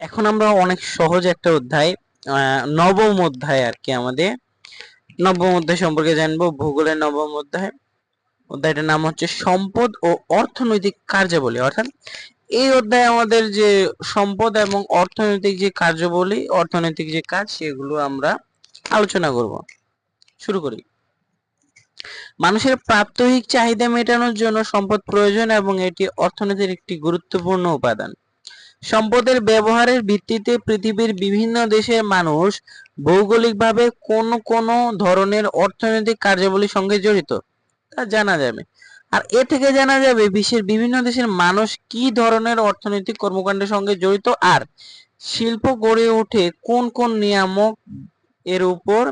এখন আমরা অনেক সহজ একটা অধ্যায়, নবম অধ্যায় আর কি, আমাদের নবম অধ্যায় সম্পর্কে জানবো। ভূগোলের নবম অধ্যায়, অধ্যায়টার নাম হচ্ছে সম্পদ ও অর্থনৈতিক কার্যাবলী। অর্থাৎ এই অধ্যায়ে আমাদের যে সম্পদ এবং অর্থনৈতিক যে কার্যাবলী, অর্থনৈতিক যে কাজ, সেগুলো আমরা আলোচনা করব। শুরু করি। মানুষের প্রাত্যহিক চাহিদা মেটানোর জন্য সম্পদ প্রয়োজন এবং এটি অর্থনীতির একটি গুরুত্বপূর্ণ উপাদান। সম্পদের ব্যবহারের ভিত্তিতে পৃথিবীর বিভিন্ন দেশের মানুষ ভৌগোলিকভাবে কোন কোন ধরনের অর্থনৈতিক কার্যাবলীর সঙ্গে জড়িত তা জানা যাবে। আর এ থেকে জানা যাবে বিশ্বের বিভিন্ন দেশের মানুষ কি ধরনের অর্থনৈতিক কর্মকাণ্ডের সঙ্গে জড়িত, আর শিল্প গড়ে ওঠে কোন কোন নিয়ামক এর উপর,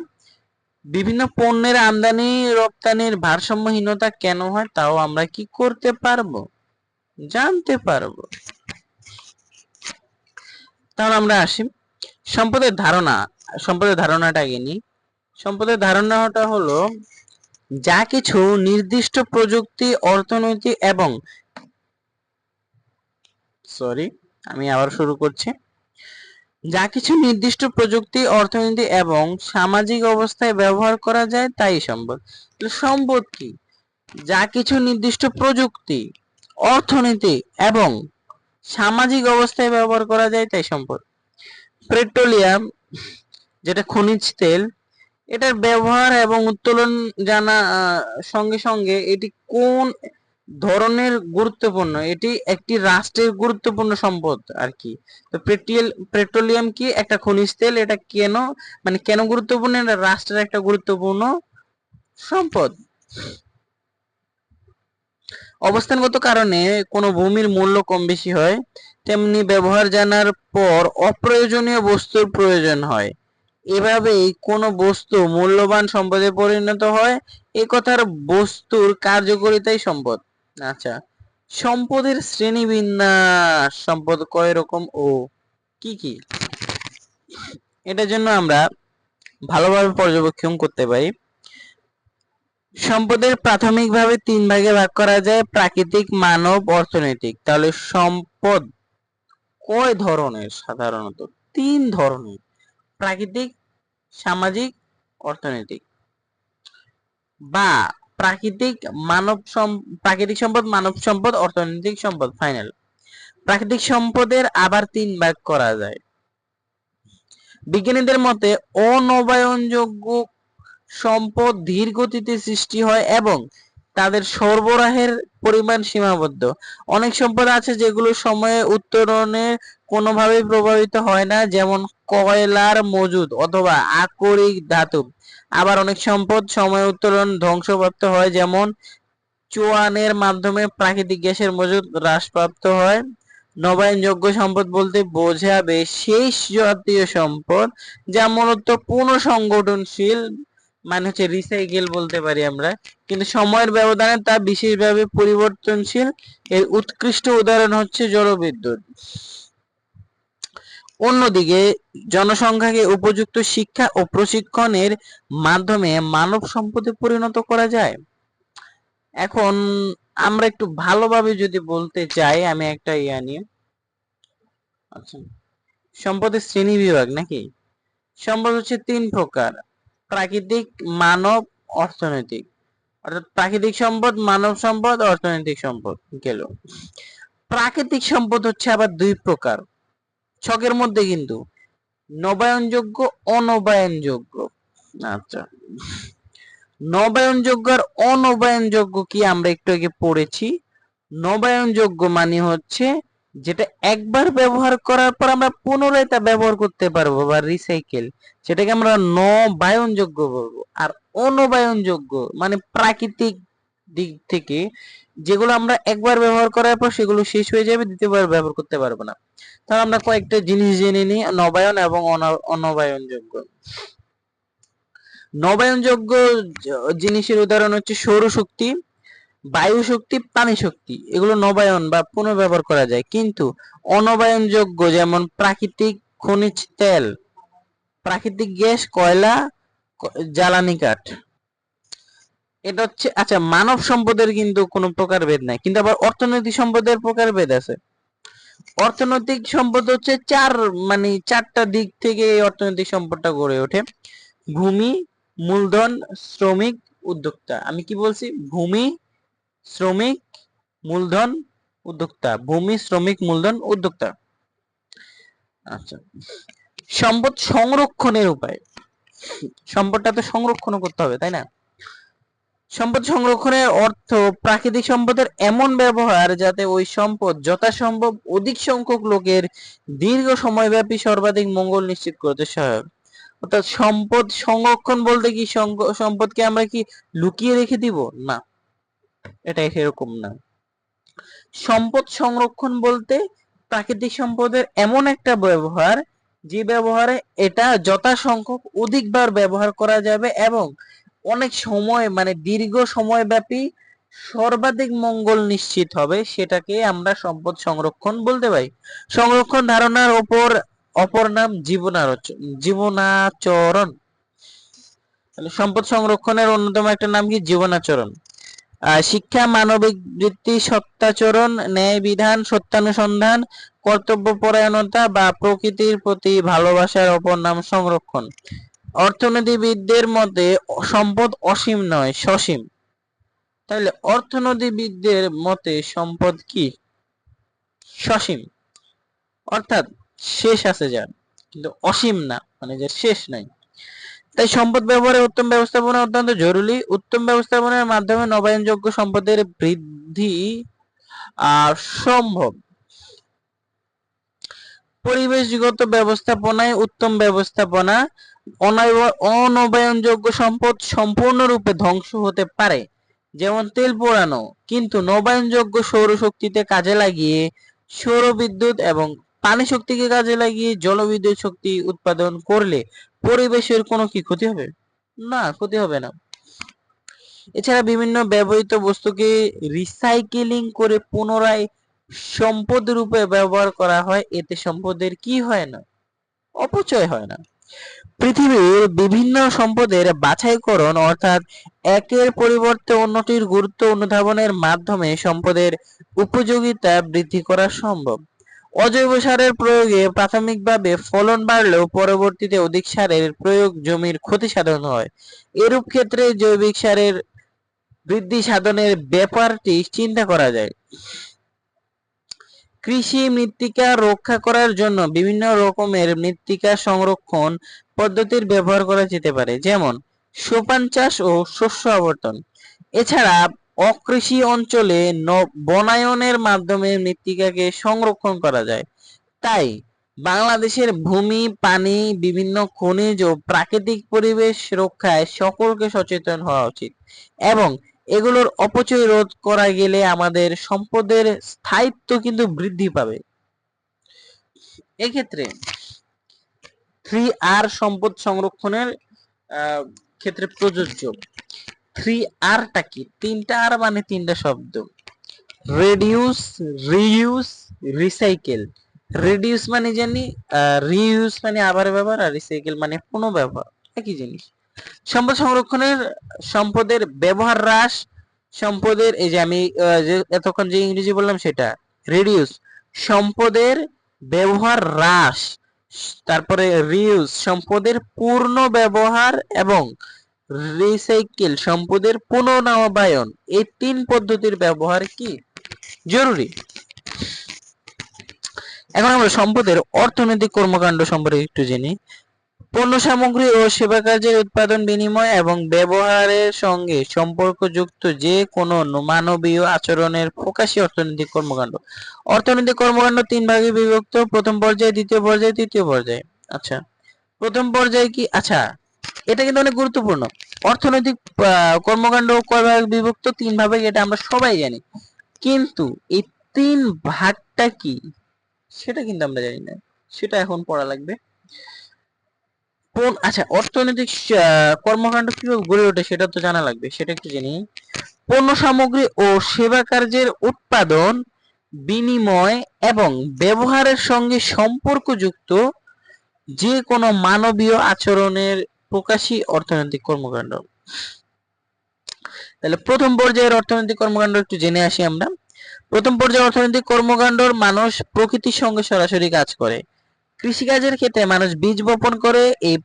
বিভিন্ন পণ্যের আমদানি রপ্তানির ভারসাম্যহীনতা কেন হয় তাও আমরা কি করতে পারবো, জানতে পারবো। তাহলে আমরা আসি সম্পদের ধারণা। সম্পদের ধারণাটা আগে নিই। সম্পদের ধারণাটা হলো যা কিছু নির্দিষ্ট প্রযুক্তি, অর্থনৈতিক এবং আমি আবার শুরু করছি। যা কিছু নির্দিষ্ট প্রযুক্তি, অর্থনীতি এবং সামাজিক অবস্থায় ব্যবহার করা যায় তাই সম্পদ। সম্পদ কি? যা কিছু নির্দিষ্ট প্রযুক্তি, অর্থনীতি এবং সামাজিক অবস্থায় ব্যবহার করা যায় তাই সম্পদ। পেট্রোলিয়াম, যেটা খনিজ তেল, এটার ব্যবহার এবং উত্তোলন জানা সঙ্গে সঙ্গে এটি কোন ধরনের গুরুত্বপূর্ণ, এটি একটি রাষ্ট্রের গুরুত্বপূর্ণ সম্পদ আর কি। তো পেট্রোলিয়াম কি? একটা খনিজ তেল। এটা কেন, মানে কেন গুরুত্বপূর্ণ? এটা রাষ্ট্রের একটা গুরুত্বপূর্ণ সম্পদ। অবস্থানগত কারণে কোনো ভূমির মূল্য কম বেশি হয়, তেমনি ব্যবহার জানার পর অপ্রয়োজনীয় বস্তুর প্রয়োজন হয়। এভাবেই কোনো বস্তু মূল্যবান সম্পদে পরিণত হয়। এ কথার বস্তুর কার্যকারিতাই সম্পদ। আচ্ছা, সম্পদের শ্রেণীবিন্যাস। সম্পদ কয় রকম ও কি কি, এটার জন্য আমরা ভালোভাবে পর্যবেক্ষণ করতে পারি। সম্পদের প্রাথমিকভাবে তিন ভাগে ভাগ করা যায়: প্রাকৃতিক, মানব, অর্থনৈতিক। তাহলে সম্পদ কয় ধরনের? সাধারণত তিন ধরনের: প্রাকৃতিক, সামাজিক, অর্থনৈতিক। বা প্রাকৃতিক প্রাকৃতিক সম্পদ, মানব সম্পদ, অর্থনৈতিক সম্পদ। ফাইনাল। প্রাকৃতিক সম্পদের আবার তিন ভাগ করা যায়। বিজ্ঞানীদের মতে অনবায়নযোগ্য সম্পদ ধীর গতিতে সৃষ্টি হয় এবং তাদের সরবরাহের পরিমাণ সীমাবদ্ধ। অনেক সম্পদ আছে যেগুলো সময়ে উত্তরণে কোনোভাবেই প্রভাবিত হয় না, যেমন কয়লার মজুদ অথবা আকরিক ধাতু। আবার অনেক সম্পদ সময় উত্তোলন ধ্বংসপ্রাপ্ত হয়, যেমন চুয়ানের মাধ্যমে প্রাকৃতিক গ্যাসের মজুদ হ্রাসপ্রাপ্ত হয়। নবায়নযোগ্য সম্পদ বলতে বোঝাবে শেষ জাতীয় সম্পদ যা মূলত পুনঃসংগঠনশীল, মানে হচ্ছে রিসাইকেল বলতে পারি আমরা, কিন্তু সময়ের ব্যবধানে তা বিশেষভাবে পরিবর্তনশীল। এর উৎকৃষ্ট উদাহরণ হচ্ছে জলবিদ্যুৎ। অন্যদিকে জনসংখ্যাকে উপযুক্ত শিক্ষা ও প্রশিক্ষণের মাধ্যমে মানব সম্পদে পরিণত করা যায়। এখন আমরা একটু ভালোভাবে যদি বলতে চাই, আমি একটা নিয়ে, আচ্ছা, সম্পদের শ্রেণী বিভাগ নাকি। সম্পদ হচ্ছে তিন প্রকার: প্রাকৃতিক, মানব, অর্থনৈতিক। অর্থাৎ প্রাকৃতিক সম্পদ, মানব সম্পদ, অর্থনৈতিক সম্পদ গেল। প্রাকৃতিক সম্পদ হচ্ছে আবার দুই প্রকার ছকের মধ্যে, কিন্তু নবায়নযোগ্য, অনবায়নযোগ্য। আচ্ছা, নবায়নযোগ্য আর অনবায়নযোগ্য কি আমরা একটু আগে পড়েছি। নবায়নযোগ্য মানে হচ্ছে যেটা একবার ব্যবহার করার পর আমরা পুনরায় তা ব্যবহার করতে পারবো বা রিসাইকেল, সেটাকে আমরা নবায়নযোগ্য বলবো। আর অনবায়নযোগ্য মানে প্রাকৃতিক দিক থেকে যেগুলো আমরা একবার ব্যবহার করার পর সেগুলো শেষ হয়ে যাবে, দ্বিতীয়বার ব্যবহার করতে পারবো না। তাহলে আমরা কয়েকটা জিনিস জেনে নিই নবায়ন এবং অনবায়নযোগ্য। নবায়নযোগ্য জিনিসের উদাহরণ হচ্ছে সৌরশক্তি, বায়ু শক্তি, পানি শক্তি। এগুলো নবায়ন বা পুনর্ব্যবহার করা যায়। কিন্তু অনবায়নযোগ্য যেমন প্রাকৃতিক খনিজ তেল, প্রাকৃতিক গ্যাস, কয়লা, জ্বালানি কাঠ। এটা হচ্ছে, আচ্ছা, মানব সম্পদের কিন্তু কোনো প্রকারভেদ নাই, কিন্তু আবার অর্থনৈতিক সম্পদের প্রকারভেদ আছে। অর্থনৈতিক সম্পদ হচ্ছে চারটা দিক থেকে এই অর্থনৈতিক সম্পদটা গড়ে ওঠে। ভূমি, মূলধন, শ্রমিক, উদ্যোক্তা। আমি কি বলছি? ভূমি, শ্রমিক, মূলধন, উদ্যোক্তা। ভূমি, শ্রমিক, মূলধন, উদ্যোক্তা। আচ্ছা, সম্পদ সংরক্ষণের উপায়। সম্পদটা তো সংরক্ষণ করতে হবে, তাই না? সম্পদ সংরক্ষণের অর্থ প্রাকৃতিক সম্পদের এমন ব্যবহার যাতে ওই সম্পদ যথাসম্ভব অধিক সংখ্যক লোকের দীর্ঘ সময়ব্যাপী সর্বাধিক মঙ্গল নিশ্চিত করতে সহায়ক। অর্থাৎ সম্পদ সংরক্ষণ বলতে কি সম্পদকে আমরা কি লুকিয়ে রেখে দিব? না, এটা এরকম না। সম্পদ সংরক্ষণ বলতে প্রাকৃতিক সম্পদের এমন একটা ব্যবহার যে ব্যবহারে এটা যথাসংখ্যক অধিকবার ব্যবহার করা যাবে এবং অনেক সময় দীর্ঘ সময়ব্যাপী সর্বাধিক মঙ্গল নিশ্চিত হবে, সেটাকে আমরা সম্পদ সংরক্ষণ বলতে পারি। সংরক্ষণ ধারণার অপর নাম জীবনাচরণ। তাহলে সম্পদ সংরক্ষণের অন্যতম একটা নাম কি? জীবনাচরণ। শিক্ষা, মানবিক বৃত্তি, সত্যাচরণ, ন্যায় বিধান, সত্যানুসন্ধান, কর্তব্যপরায়ণতা বা প্রকৃতির প্রতি ভালোবাসার অপর নাম সংরক্ষণ। অর্থনীতিবিদদের মতে সম্পদ অসীম নয়, সসীম। তাহলে অর্থনীতিবিদদের মতে সম্পদ কি? সসীম, অর্থাৎ শেষ আছে যার, কিন্তু অসীম না, যে শেষ নাই। তাই সম্পদ ব্যবহারে উত্তম ব্যবস্থাপনা অত্যন্ত জরুরি। উত্তম ব্যবস্থাপনার মাধ্যমে নবায়নযোগ্য সম্পদের বৃদ্ধি সম্ভব। পরিবেশগত ব্যবস্থাপনায় উত্তম ব্যবস্থাপনা অনবায়নযোগ্য সম্পদ সম্পূর্ণরূপে ধ্বংস হতে পারে, যেমন তেল পোড়ানো, কিন্তু নবায়নযোগ্য সৌরশক্তিতে কাজে লাগিয়ে সৌর বিদ্যুৎ এবং পানি শক্তিকে কাজে লাগিয়ে জলবিদ্যুৎ শক্তি উৎপাদন করলে পরিবেশের কোনো কি ক্ষতি হবে? না, ক্ষতি হবে না। এছাড়া বিভিন্ন ব্যবহৃত বস্তুকে রিসাইকেলিং করে পুনরায় সম্পদ রূপে ব্যবহার করা হয়, এতে সম্পদের কি হয় না? অপচয় হয় না। পৃথিবীর বিভিন্ন সম্পদের বাছাইকরণ অর্থাৎ একের পরিবর্তে অন্যটির গুরুত্ব অনুধাবনের মাধ্যমে সম্পদের উপযোগিতা বৃদ্ধি করা সম্ভব। অজৈব সারের প্রয়োগে প্রাথমিকভাবে ফলন বাড়লেও পরবর্তীতে অধিক সারের প্রয়োগ জমির ক্ষতি সাধন হয়। এরূপ ক্ষেত্রে জৈবিক সারের বৃদ্ধি সাধনের ব্যাপারটি চিন্তা করা যায়। কৃষি মৃত্তিকা রক্ষা করার জন্য বিভিন্ন রকমের মৃত্তিকা সংরক্ষণ পদ্ধতির ব্যবহার করা যেতে পারে, যেমন সোপান চাষ ও শস্য আবর্তন। এছাড়া অকৃষি অঞ্চলে বনায়নের মাধ্যমে মৃত্তিকাকে সংরক্ষণ করা যায়। তাই বাংলাদেশের ভূমি, পানি, বিভিন্ন খনিজ ও প্রাকৃতিক পরিবেশ রক্ষায় সকলকে সচেতন হওয়া উচিত এবং এগুলোর অপচয় রোধ করা গেলে আমাদের সম্পদের স্থায়িত্ব কিন্তু বৃদ্ধি পাবে। এক্ষেত্রে 3R সম্পদ সংরক্ষণের ক্ষেত্রে প্রযোজ্য। 3Rটা কি? তিনটা আর মানে তিনটা শব্দ। Reduce, reuse, recycle. রিডিউস মানে জানি, রিইউজ মানে আবার ব্যবহার, আর রিসাইকেল মানে পুনর্ব্যবহার, একই জিনিস। সম্পদ সংরক্ষণের সম্পদের ব্যবহার হ্রাস, সম্পদের এই যে আমি এতক্ষণ যে ইংরেজি বললাম সেটা রিডিউস, সম্পদের ব্যবহার হ্রাস, তারপরে রিইউজ সম্পদের পূর্ণ ব্যবহার এবং রিসাইকেল সম্পদের পুনর্নবায়ন, এই তিন পদ্ধতির ব্যবহার কি জরুরি। এখন আমরা সম্পদের অর্থনৈতিক কর্মকাণ্ড সম্পর্কে একটু জেনি। পণ্য সামগ্রী ও সেবা কাজের উৎপাদন, বিনিময় এবং ব্যবহারের সঙ্গে সম্পর্কযুক্ত যে কোনো মানবীয় আচরণের প্রকাশই অর্থনৈতিক কর্মকাণ্ড। অর্থনৈতিক কর্মকাণ্ড তিন ভাগে বিভক্ত: প্রথম পর্যায়ে, দ্বিতীয় পর্যায়ে, তৃতীয় পর্যায়ে। আচ্ছা, প্রথম পর্যায়ে কি? আচ্ছা, এটা কিন্তু অনেক গুরুত্বপূর্ণ। অর্থনৈতিক কর্মকাণ্ড কয় ভাগে বিভক্ত? তিন ভাগে, এটা আমরা সবাই জানি, কিন্তু এই তিন ভাগটা কি সেটা কিন্তু আমরা জানি না, সেটা এখন পড়া লাগবে। আচ্ছা, অর্থনৈতিক কর্মকাণ্ড কিভাবে গড়ে ওঠে সেটা তো জানা লাগবে, সেটা একটু জেনে। পণ্য সামগ্রী ও সেবা কার্যের উৎপাদন, বিনিময় এবং ব্যবহারের সঙ্গে সম্পর্কযুক্ত যে কোনো মানবীয় আচরণের প্রকাশই অর্থনৈতিক কর্মকাণ্ড। তাহলে প্রথম পর্যায়ের অর্থনৈতিক কর্মকাণ্ড একটু জেনে আসি আমরা। প্রথম পর্যায়ে অর্থনৈতিক কর্মকাণ্ডর মানুষ প্রকৃতির সঙ্গে সরাসরি কাজ করে। কৃষিকাজের ক্ষেত্রে মানুষ বীজ বপন করে, এই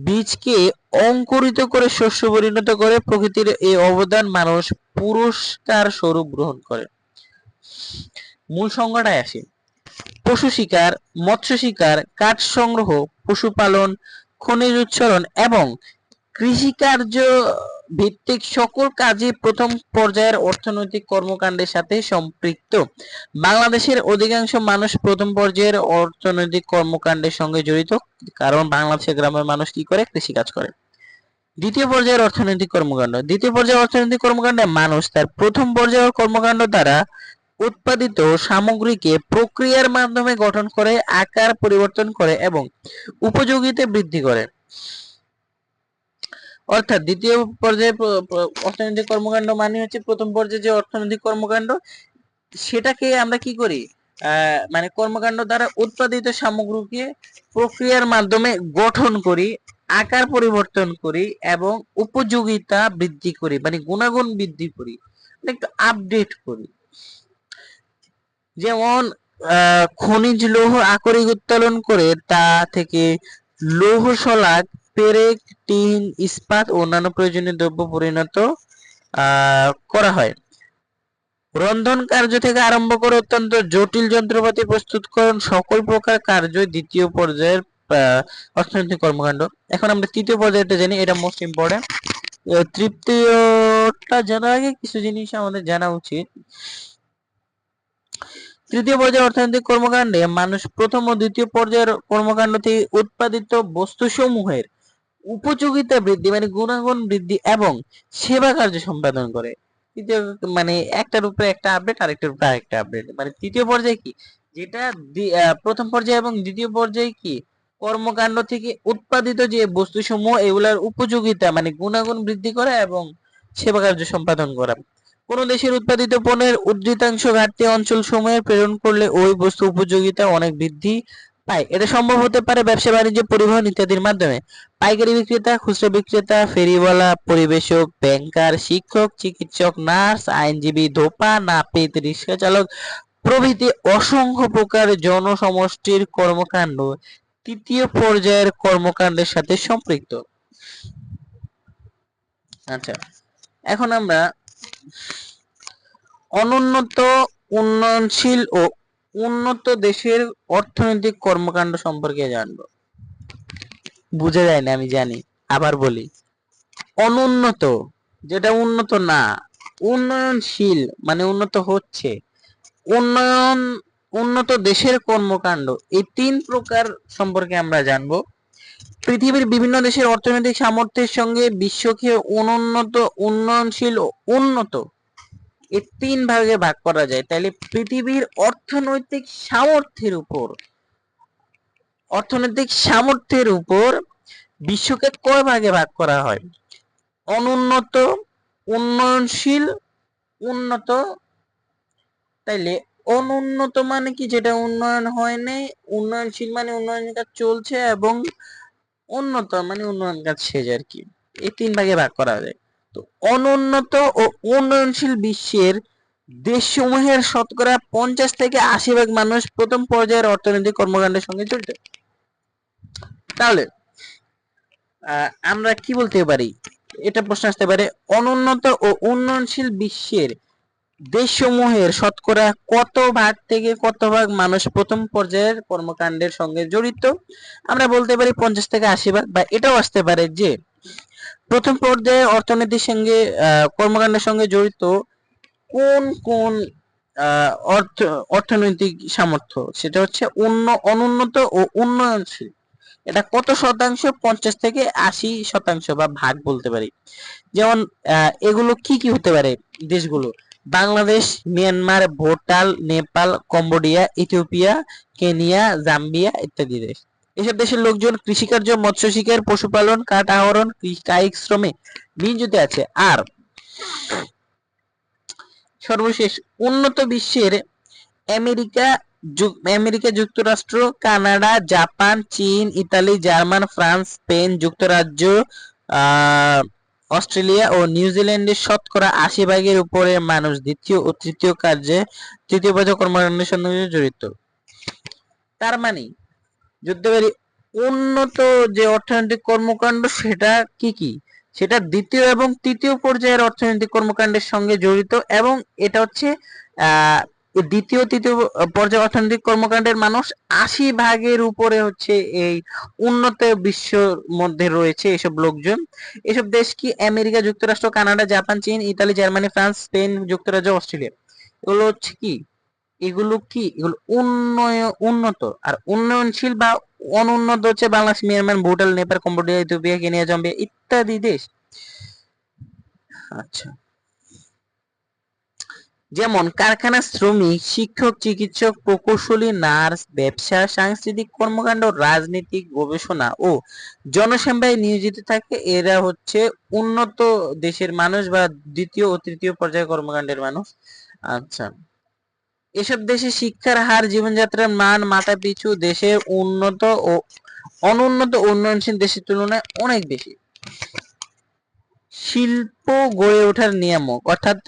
বীজকে অঙ্কুরিত করে শস্য পরিণত করে। প্রকৃতির এই অবদান মানুষ পুরস্কার স্বরূপ গ্রহণ করে। মূল সংজ্ঞাটায় আসি। পশু শিকার, মৎস্য শিকার, কাঠ সংগ্রহ, পশুপালন, খনিজ উত্তোলন এবং কৃষিকার্য ভিত্তিক সকল কাজই প্রথম পর্যায়ের অর্থনৈতিক কর্মকাণ্ডের সাথে সম্পৃক্ত। বাংলাদেশের অধিকাংশ মানুষ প্রথম পর্যায়ের অর্থনৈতিক কর্মকাণ্ডের সঙ্গে জড়িত, কারণ বাংলাদেশের গ্রামের মানুষ কি করে? কৃষিকাজ করে। দ্বিতীয় পর্যায়ের অর্থনৈতিক কর্মকাণ্ড। দ্বিতীয় পর্যায়ের অর্থনৈতিক কর্মকাণ্ডে মানুষ তার প্রথম পর্যায়ের কর্মকাণ্ড দ্বারা উৎপাদিত সামগ্রীকে প্রক্রিয়ার মাধ্যমে গঠন করে, আকার পরিবর্তন করে এবং উপযোগিতা বৃদ্ধি করে। অর্থাৎ দ্বিতীয় পর্যায়ে অর্থনৈতিক কর্মকাণ্ড মানে হচ্ছে প্রথম পর্যায়ে যে অর্থনৈতিক কর্মকাণ্ড, সেটাকে আমরা কি করি? মানে কর্মকাণ্ড দ্বারা উৎপাদিত সামগ্রীকে প্রক্রিয়ার মাধ্যমে গঠন করি, আকার পরিবর্তন করি এবং উপযোগিতা বৃদ্ধি করি, মানে গুণাগুণ বৃদ্ধি করি, একটু আপডেট করি। যেমন খনিজ লৌহ আকরিক উত্তোলন করে তা থেকে লৌহ শলাক, পেরেক, টিন, ইস্পাত ও অন্যান্য প্রয়োজনীয় দ্রব্য পরিণত করা হয়। রন্ধন কার্য থেকে আরম্ভ করে অত্যন্ত জটিল যন্ত্রপাতি প্রস্তুতকরণ সকল প্রকার কার্যই দ্বিতীয় পর্যায়ের অর্থনৈতিক কর্মকাণ্ড। এখন আমরা তৃতীয় পর্যায়টা জানি, এটা মোস্ট ইম্পর্টেন্ট। তৃতীয়টা জানার আগে কিছু জিনিস আমাদের জানা উচিত। তৃতীয় পর্যায়ের অর্থনৈতিক কর্মকাণ্ডে মানুষ প্রথম ও দ্বিতীয় পর্যায়ের কর্মকাণ্ড থেকে উৎপাদিত বস্তুসমূহের উপযোগিতা বৃদ্ধি, মানে গুণাগুণ বৃদ্ধি এবং সেবা কার্য সম্পাদন করে। তৃতীয় মানে একটার উপরে একটা আপডেট, আরেকটার উপরে আরেকটা আপডেট। মানে তৃতীয় পর্যায়ে কি, যেটা প্রথম পর্যায়ে এবং দ্বিতীয় পর্যায়ে কি কর্মকাণ্ড থেকে উৎপাদিত যে বস্তুসমূহ, এগুলার উপযোগিতা মানে গুণাগুণ বৃদ্ধি করা এবং সেবা কার্য সম্পাদন করা। কোন দেশের উৎপাদিত পণ্যের উদ্ধৃতাংশ ঘাটতি অঞ্চল সমূহে প্রেরণ করলে ওই বস্তু উপযোগিতা অনেক বৃদ্ধি পায়। এটা সম্ভব হতে পারে ব্যবসা বাণিজ্য, পরিবহন ইত্যাদির মাধ্যমে। পাইকারি বিক্রেতা, খুচরা বিক্রেতা, ফেরিওয়ালা, পরিবেশক, ব্যাংকার, শিক্ষক, চিকিৎসক, নার্স, আইনজীবী, ধোপা, নাপিত, রিক্সা চালক প্রভৃতি অসংখ্য প্রকার জনসমষ্টির কর্মকাণ্ড তৃতীয় পর্যায়ের কর্মকাণ্ডের সাথে সম্পৃক্ত। আচ্ছা, এখন আমরা অনুন্নত, উন্নয়নশীল ও উন্নত দেশের অর্থনৈতিক কর্মকাণ্ড সম্পর্কে জানবো। বুঝে যায় না আমি জানি, আবার বলি। অনুন্নত যেটা উন্নত না, উন্নয়নশীল মানে উন্নত হচ্ছে, উন্নত দেশের কর্মকাণ্ড, এই তিন প্রকার সম্পর্কে আমরা জানবো। পৃথিবীর বিভিন্ন দেশের অর্থনৈতিক সামর্থ্যের সঙ্গে বিশ্বকে অনুন্নত, উন্নয়নশীল ও উন্নত এই তিন ভাগে ভাগ করা যায়। তাহলে পৃথিবীর অর্থনৈতিক সামর্থ্যের উপর বিশ্বকে কয় ভাগে ভাগ করা হয়? অনুন্নত, উন্নয়নশীল, উন্নত। তাইলে অনুন্নত মানে কি? যেটা উন্নয়ন হয় নাই। উন্নয়নশীল মানে উন্নয়নের কাজ চলছে, এবং উন্নত মানে উন্নয়ন কাজ শেষ আর কি। এই তিন ভাগে ভাগ করা যায়। তো অনুন্নত ও উন্নয়নশীল বিশ্বের দেশসমূহের শতকরা 50 থেকে 80% মানুষ প্রথম পর্যায়ের অর্থনৈতিক কর্মকাণ্ডের সঙ্গে জড়িত। তাহলে আমরা কি বলতে পারি? এটা প্রশ্ন আসতে পারে, অনুন্নত ও উন্নয়নশীল বিশ্বের দেশসমূহের শতকরা কত ভাগ থেকে কত ভাগ মানুষ প্রথম পর্যায়ের কর্মকাণ্ডের সঙ্গে জড়িত? আমরা বলতে পারি 50 থেকে 80%, বা এটাও আসতে পারে যে প্রথম পর্যায়ে অর্থনীতির সঙ্গে কর্মকাণ্ডের সঙ্গে জড়িত কোন কোন অর্থনৈতিক সামর্থ্য, সেটা হচ্ছে অনুন্নত ও উন্নয়নশীল। এটা কত শতাংশ? 50 থেকে 80% বা ভাগ বলতে পারি। যেমন এগুলো কি কি হতে পারে দেশগুলো? Bangladesh, Myanmar, Bhutan, Nepal, Cambodia, Ethiopia, Kenya, Zambia ইত্যাদি দেশ। এসব দেশের লোকজন কৃষিকার্য, মৎস্য শিকার, পশুপালন, কাঠ আহরণ, কায়িক শ্রমে নিয়োজিত আছে। আর সর্বশেষ উন্নত বিশ্বের আমেরিকা যুক্তরাষ্ট্র, কানাডা, জাপান, চীন, ইতালি, জার্মান, ফ্রান্স, স্পেন, যুক্তরাজ্য, অস্ট্রেলিয়া ও নিউজিল্যান্ডের শতকরা ৮০% উপরে মানুষ দ্বিতীয় ও তৃতীয় পর্যায়ে কর্মকাণ্ডের সঙ্গে জড়িত। তার মানে যুদ্ধবাড়ি উন্নত যে অর্থনৈতিক কর্মকাণ্ড সেটা কি কি, সেটা দ্বিতীয় এবং তৃতীয় পর্যায়ের অর্থনৈতিক কর্মকাণ্ডের সঙ্গে জড়িত, এবং এটা হচ্ছে দ্বিতীয় তৃতীয় পর্যায়ে অর্থনৈতিক কর্মকাণ্ডের মানুষ ৮০% উপরে হচ্ছে এই উন্নত বিশ্বের মধ্যে রয়েছে এসব লোকজন। এসব দেশ কি আমেরিকা যুক্তরাষ্ট্র, কানাডা, জাপান, চীন, ইতালি, জার্মানি, ফ্রান্স, স্পেন, যুক্তরাজ্য, অস্ট্রেলিয়া। এগুলো হচ্ছে কি, এগুলো উন্নত। আর উন্নয়নশীল বা অনুন্নত হচ্ছে Bangladesh, Myanmar, Bhutan, Nepal, Cambodia, Ethiopia, Kenya, Zambia ইত্যাদি দেশ। আচ্ছা, যেমন কারখানা শ্রমিক, শিক্ষক, চিকিৎসক, প্রকৌশলী, নার্স, ব্যবসা, সাংস্কৃতিক কর্মকাণ্ড, রাজনীতিক, গবেষণা ও জনসেবায় নিয়োজিত থাকে। এরা হচ্ছে উন্নত দেশের মানুষ বা দ্বিতীয় ও তৃতীয় পর্যায়ে কর্মকাণ্ডের মানুষ। আচ্ছা, এসব দেশে শিক্ষার হার, জীবনযাত্রার মান মাথাপিছু দেশের উন্নত ও অনুন্নত উন্নয়নশীল দেশের তুলনায় অনেক বেশি। শিল্প গড়ে ওঠার নিয়ামক, অর্থাৎ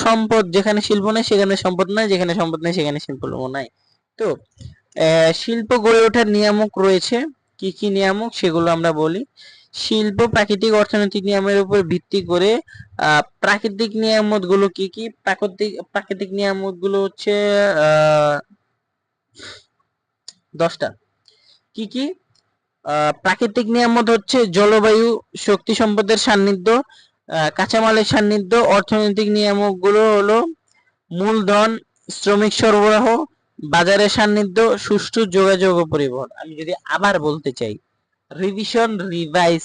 সম্পদ, যেখানে শিল্প নেই সেখানে সম্পদ নাই, যেখানে সম্পদ নেই সেখানে শিল্প নাই। তো শিল্প গড়ে ওঠার নিয়ামক রয়েছে। কি কি নিয়ামক সেগুলো আমরা বলি। শিল্প প্রাকৃতিক অর্থনৈতিক নিয়মের উপর ভিত্তি করে। প্রাকৃতিক নিয়ামত গুলো কি কি? প্রাকৃতিক নিয়ামত গুলো হচ্ছে 10টা। কি কি? প্রাকৃতিক নিয়ামত হচ্ছে জলবায়ু, শক্তি সম্পদের সান্নিধ্য, কাঁচামালের সান্নিধ্য। অর্থনৈতিক নিয়ামক গুলো হলো মূলধন, শ্রমিক সরবরাহ, বাজারের সান্নিধ্য, সুষ্ঠু যোগাযোগ ও পরিবহন। আমি যদি আবার বলতে চাই, রিভিশন, রিভাইজ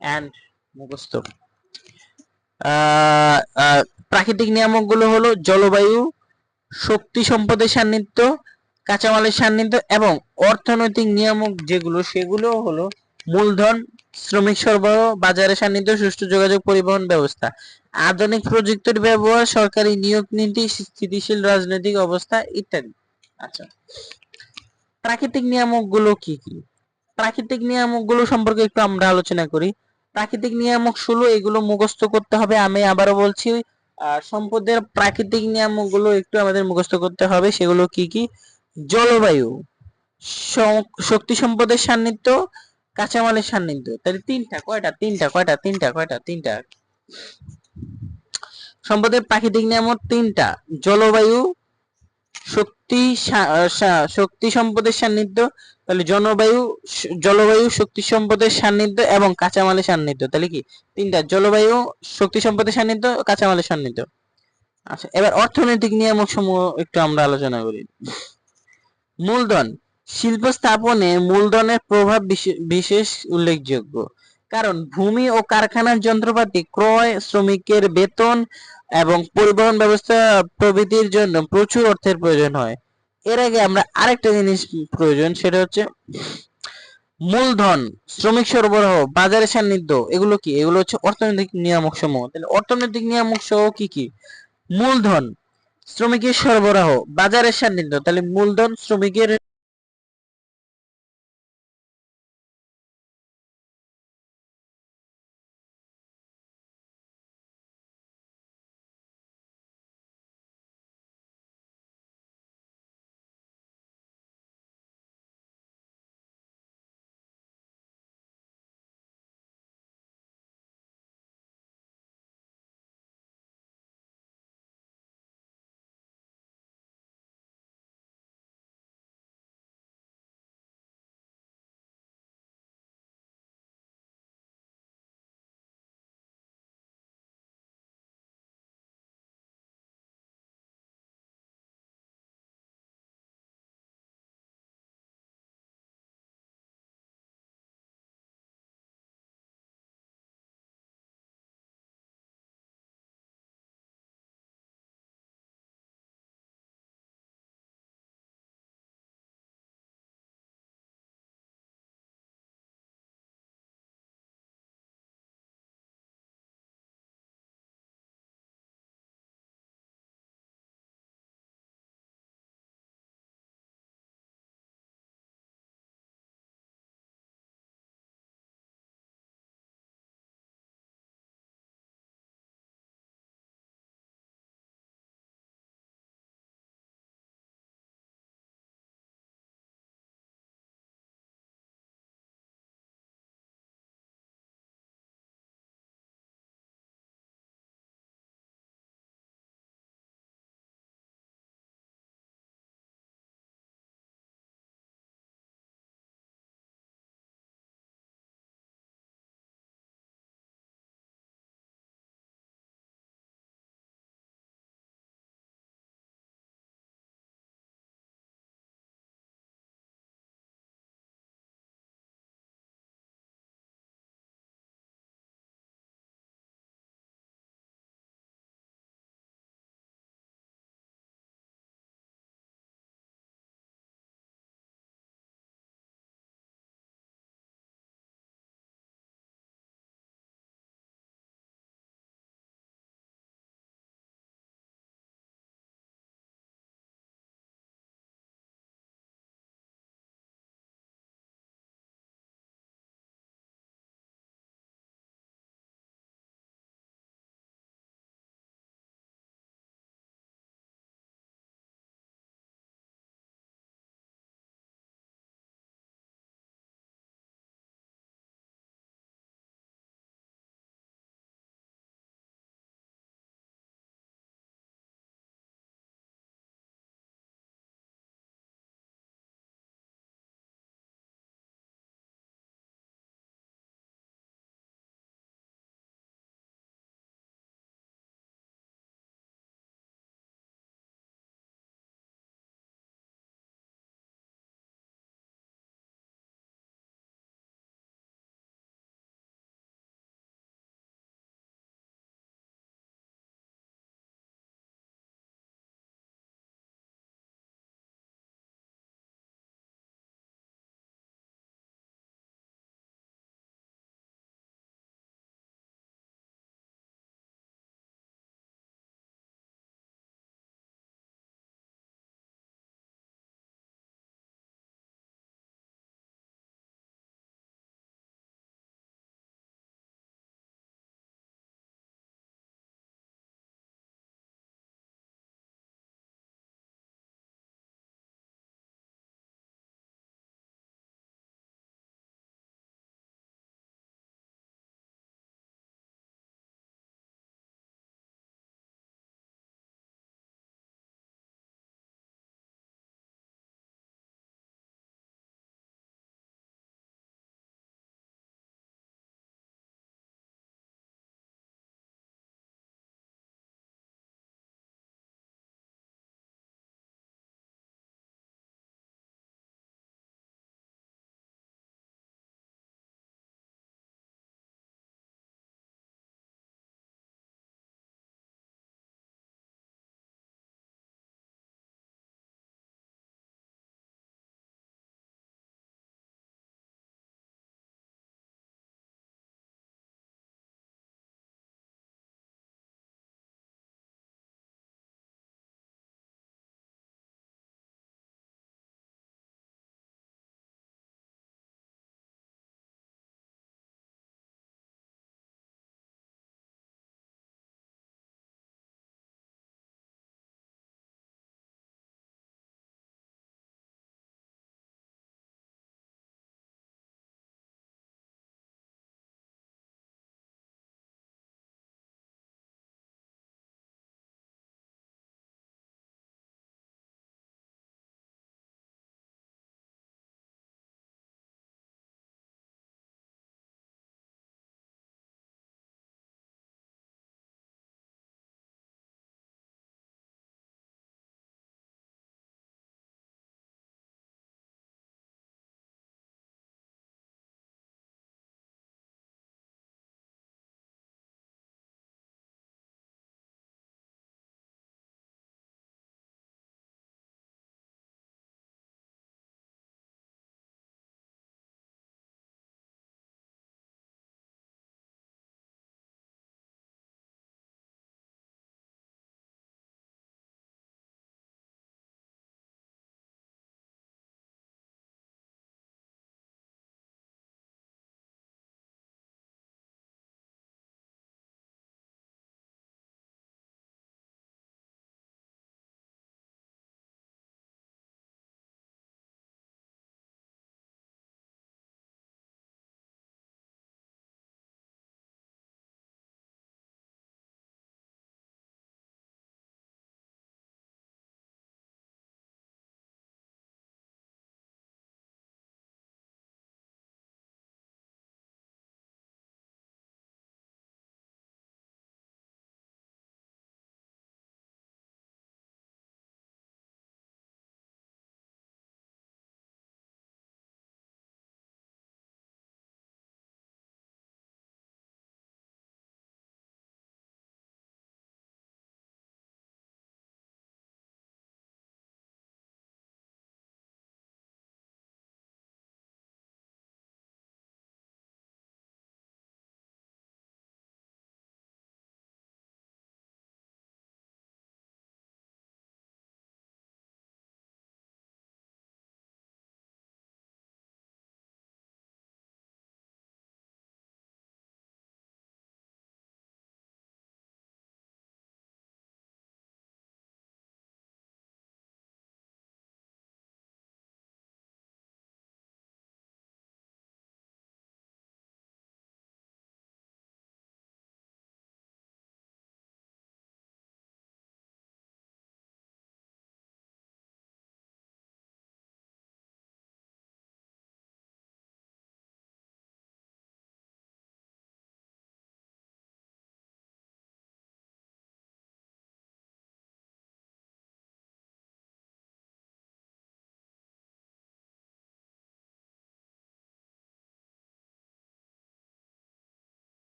এন্ড মুখস্থ। প্রাকৃতিক নিয়ামক গুলো হলো জলবায়ু, শক্তি সম্পদের সান্নিধ্য, কাঁচামালের সান্নিধ্য, এবং অর্থনৈতিক নিয়ামক যেগুলো সেগুলো হলো মূলধন, শ্রমিক সরবরাহ, বাজারের সান্নিধ্য, সুষ্ঠু যোগাযোগ, পরিবহন ব্যবস্থা, আধুনিক প্রযুক্তির ব্যবহার, সরকারি নিয়োগ নীতি, স্থিতিশীল রাজনৈতিক অবস্থা ইত্যাদি। আচ্ছা, প্রাকৃতিক নিয়ামক গুলো কি কি? প্রাকৃতিক নিয়ামক গুলো সম্পর্কে একটু আমরা আলোচনা করি। প্রাকৃতিক নিয়ামক ষোলো, এগুলো মুখস্থ করতে হবে। আমি আবারও বলছি, সম্পদের প্রাকৃতিক নিয়ামক গুলো একটু আমাদের মুখস্থ করতে হবে। সেগুলো কি কি? জলবায়ু, শক্তি সম্পদের সান্নিধ্য, কাঁচামালের সান্নিধ্য। তাহলে তিনটা, কয়টা? সম্পদের প্রাকৃতিক নিয়ামক তিনটা: জলবায়ু, শক্তি সম্পদের সান্নিধ্য, তাহলে জলবায়ু, শক্তি সম্পদের সান্নিধ্য এবং কাঁচামালের সান্নিধ্য। তাহলে কি তিনটা: জলবায়ু, শক্তি সম্পদের সান্নিধ্য, কাঁচামালের সান্নিধ্য। আচ্ছা, এবার অর্থনৈতিক নিয়ামক সমূহ একটু আমরা আলোচনা করি। মূলধন, শিল্প স্থাপনে মূলধনের প্রভাব বিশেষ উল্লেখযোগ্য, কারণ ভূমি ও কারখানার যন্ত্রপাতি ক্রয়, শ্রমিকের বেতন এবং পরিবহন ব্যবস্থা প্রভৃতির জন্য প্রচুর অর্থের প্রয়োজন হয়। এর আগে আমরা আরেকটা জিনিস প্রয়োজন, সেটা হচ্ছে মূলধন, শ্রমিক সরবরাহ, বাজারের সান্নিধ্য। এগুলো কি? এগুলো হচ্ছে অর্থনৈতিক নিয়ামক সমূহ। তাহলে অর্থনৈতিক নিয়ামক সহ কি কি? মূলধন, শ্রমিকের সরবরাহ, বাজারের সান্নিধ্য। তাহলে মূলধন, শ্রমিকের